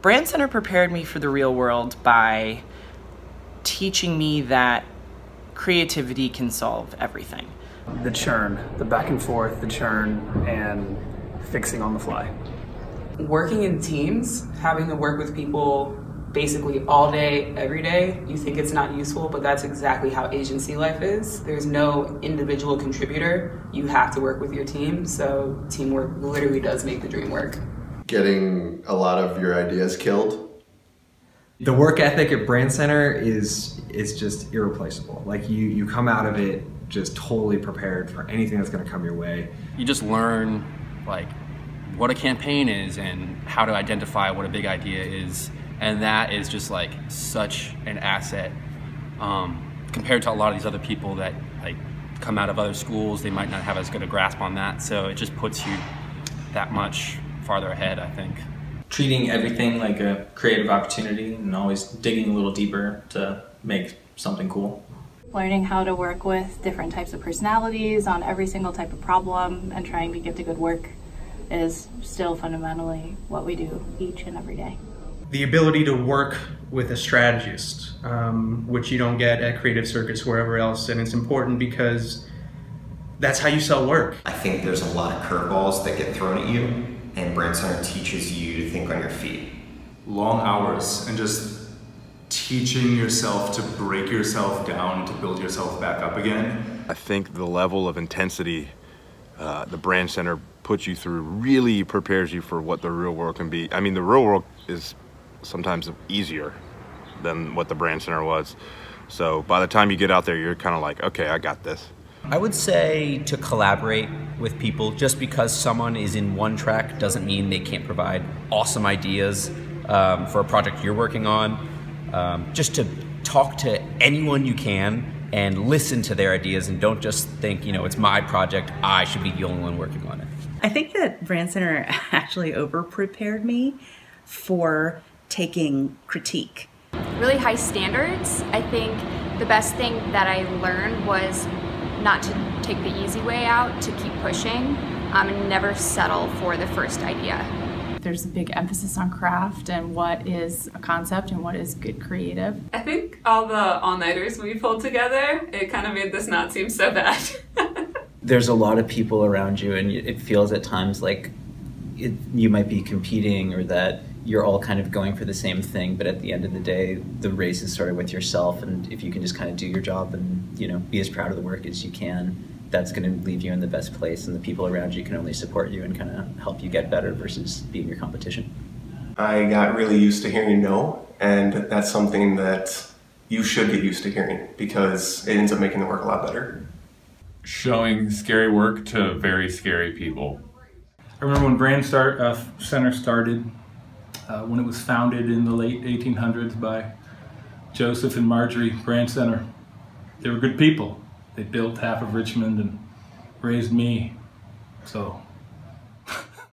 Brandcenter prepared me for the real world by teaching me that creativity can solve everything. The churn, the back and forth, the churn, and fixing on the fly. Working in teams, having to work with people basically all day, every day, you think it's not useful, but that's exactly how agency life is. There's no individual contributor. You have to work with your team, so teamwork literally does make the dream work. Getting a lot of your ideas killed. The work ethic at Brandcenter is just irreplaceable. Like you come out of it just totally prepared for anything that's going to come your way. You just learn like what a campaign is and how to identify what a big idea is, and that is just like such an asset compared to a lot of these other people that like come out of other schools. They might not have as good a grasp on that, so it just puts you that much farther ahead, I think. Treating everything like a creative opportunity and always digging a little deeper to make something cool. Learning how to work with different types of personalities on every single type of problem and trying to get to good work is still fundamentally what we do each and every day. The ability to work with a strategist, which you don't get at Creative Circus wherever else, and it's important because that's how you sell work. I think there's a lot of curveballs that get thrown at you, and Brandcenter teaches you to think on your feet. Long hours and just teaching yourself to break yourself down to build yourself back up again. I think the level of intensity the Brandcenter puts you through really prepares you for what the real world can be. I mean, the real world is sometimes easier than what the Brandcenter was. So by the time you get out there, you're kind of like, okay, I got this. I would say to collaborate with people. Just because someone is in one track doesn't mean they can't provide awesome ideas for a project you're working on. Just to talk to anyone you can and listen to their ideas, and don't just think, you know, it's my project, I should be the only one working on it. I think that Brandcenter actually over-prepared me for taking critique. Really high standards. I think the best thing that I learned was not to take the easy way out, to keep pushing, and never settle for the first idea. There's a big emphasis on craft and what is a concept and what is good creative. I think all the all-nighters we pulled together, it kind of made this not seem so bad. There's a lot of people around you, and it feels at times like you might be competing, or that you're all kind of going for the same thing, but at the end of the day, the race is started with yourself, and if you can just kind of do your job and, you know, be as proud of the work as you can, that's going to leave you in the best place, and the people around you can only support you and kind of help you get better versus being your competition. I got really used to hearing no, and that's something that you should get used to hearing because it ends up making the work a lot better. Showing scary work to very scary people. I remember when Brandcenter started, when it was founded in the late 1800s by Joseph and Marjorie Brandcenter. They were good people. They built half of Richmond and raised me, so